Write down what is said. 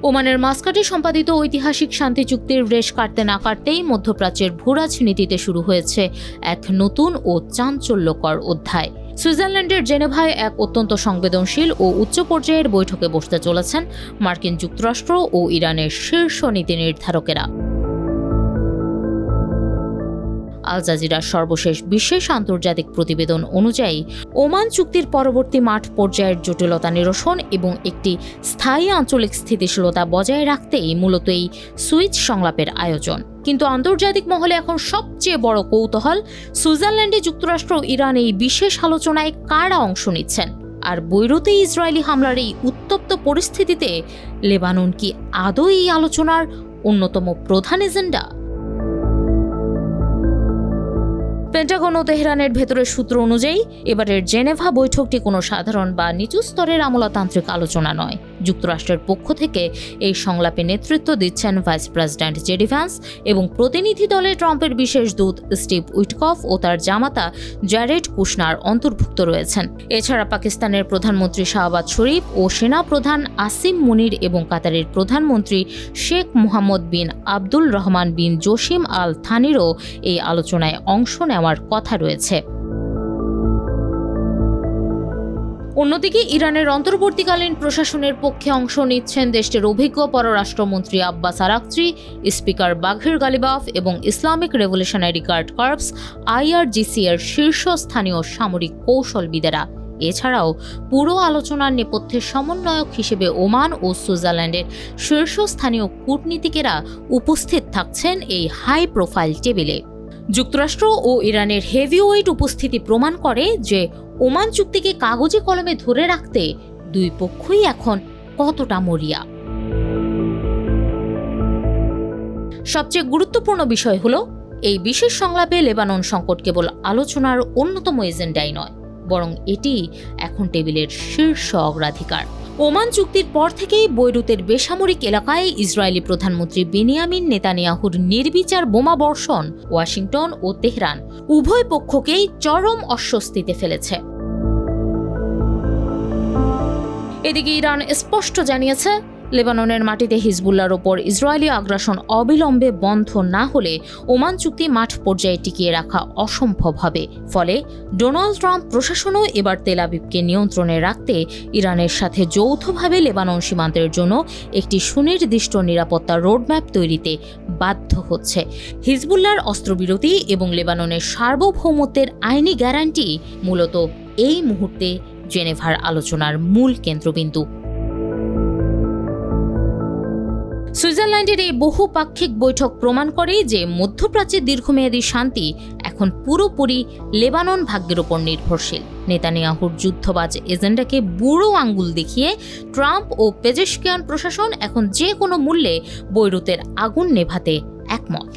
ওমানের মাস্কাটে সম্পাদিত ঐতিহাসিক শান্তি চুক্তির রেশ কাটতে না কাটতেই মধ্যপ্রাচ্যের ভূরাজনীতিতে শুরু হয়েছে এক নতুন ও চাঞ্চল্যকর অধ্যায়। সুইজারল্যান্ডের জেনেভায় এক অত্যন্ত সংবেদনশীল ও উচ্চ পর্যায়ের বৈঠকে বসতে চলেছেন মার্কিন যুক্তরাষ্ট্র ও ইরানের শীর্ষ নীতি নির্ধারকেরা। আল জাজিরার সর্বশেষ বিশেষ আন্তর্জাতিক প্রতিবেদন অনুযায়ী ওমান চুক্তির পরবর্তী মাঠ পর্যায়ের জটিলতা নিরসন এবং একটি স্থায়ী আঞ্চলিক স্থিতিশীলতা বজায় রাখতেই মূলত এই সুইচ সংলাপের আয়োজন। কিন্তু আন্তর্জাতিক মহলে এখন সবচেয়ে বড় কৌতূহল, সুইজারল্যান্ডে যুক্তরাষ্ট্র ও ইরান এই বিশেষ আলোচনায় কারা অংশ নিচ্ছেন, আর বৈরুতে ইসরায়েলি হামলার এই উত্তপ্ত পরিস্থিতিতে লেবানন কি আদৌ এই আলোচনার অন্যতম প্রধান এজেন্ডা? পেন্টাগন ও তেহরানের ভেতরের সূত্র অনুযায়ী এবারের জেনেভা বৈঠকটি কোনো সাধারণ বা নিচু স্তরের আমলাতান্ত্রিক আলোচনা নয়। যুক্তরাষ্ট্রের পক্ষ থেকে এই সংলাপে নেতৃত্ব দিচ্ছেন ভাইস প্রেসিডেন্ট জেডি ভ্যান্স এবং প্রতিনিধি দলে ট্রাম্পের বিশেষ দূত স্টিভ উইটকফ ও তার জামাতা জ্যারেড কুশনার অন্তর্ভুক্ত রয়েছেন। এছাড়া পাকিস্তানের প্রধানমন্ত্রী শাহবাজ শরীফ ও সেনা প্রধান আসিম মুনির এবং কাতারের প্রধানমন্ত্রী শেখ মুহাম্মদ বিন আব্দুল রহমান বিন জসিম আল থানিরও এই আলোচনায় অংশ নেওয়ার কথা রয়েছে। অন্যদিকে ইরানের অন্তর্বর্তীকালীন প্রশাসনের পক্ষে অংশ নিচ্ছেন দেশটির অভিজ্ঞ পররাষ্ট্রমন্ত্রী Abbas Araghchi, speaker Bagher Ghalibaf এবং Islamic Revolutionary Guard Corps IRGC এর শীর্ষস্থানীয় সামরিক কৌশলবিদেরা। এছাড়াও পুরো আলোচনার নেপথ্যে সমন্বয়ক হিসেবে ওমান ও সুইজারল্যান্ডের শীর্ষস্থানীয় কূটনীতিকেরা উপস্থিত থাকছেন এই হাই প্রোফাইল টেবিলে। যুক্তরাষ্ট্র ও ইরানের হেভিওয়েট উপস্থিতি প্রমাণ করে যে ওমান চুক্তিকে কাগজে কলমে ধরে রাখতে দুই পক্ষই এখন কতটা মরিয়া। সবচেয়ে গুরুত্বপূর্ণ বিষয় হলো, এই বিশেষ সংলাপে লেবানন সংকট কেবল আলোচনার অন্যতম এজেন্ডাই নয়, বরং এটি এখন টেবিলের শীর্ষ অগ্রাধিকার। ওমান চুক্তির পর থেকেই বৈরুতের বেসামরিক এলাকায় ইসরায়েলি প্রধানমন্ত্রী বেনিয়ামিন নেতানিয়াহুর নির্বিচার বোমা বর্ষণ ওয়াশিংটন ও তেহরান উভয় পক্ষকেই চরম অস্বস্তিতে ফেলেছে। এদিকে ইরান স্পষ্ট জানিয়েছে, লেবাননের মাটিতে হিজবুল্লাহর ওপর ইসরায়েলি আগ্রাসন অবিলম্বে বন্ধ না হলে ওমান চুক্তি মাঠ পর্যায়ে টিকিয়ে রাখা অসম্ভব হবে। ফলে ডোনাল্ড ট্রাম্প প্রশাসনও এবার তেল আবিবকে নিয়ন্ত্রণে রাখতে ইরানের সাথে যৌথভাবে লেবানন সীমান্তের জন্য একটি সুনির্দিষ্ট নিরাপত্তা রোডম্যাপ তৈরিতে বাধ্য হচ্ছে। হিজবুল্লাহর অস্ত্রবিরতি এবং লেবাননের সার্বভৌমত্বের আইনি গ্যারান্টি মূলত এই মুহূর্তে জেনেভার আলোচনার মূল কেন্দ্রবিন্দু। সুইজারল্যান্ডের এই বহুপাক্ষিক বৈঠক প্রমাণ করে যে মধ্যপ্রাচ্যের দীর্ঘমেয়াদী শান্তি এখন পুরোপুরি লেবানন ভাগ্যের ওপর নির্ভরশীল। নেতানিয়াহুর যুদ্ধবাজ এজেন্ডাকে বুড়ো আঙ্গুল দেখিয়ে ট্রাম্প ও পেজেশকিয়ান প্রশাসন এখন যে কোনো মূল্যে বৈরুতের আগুন নেভাতে একমত।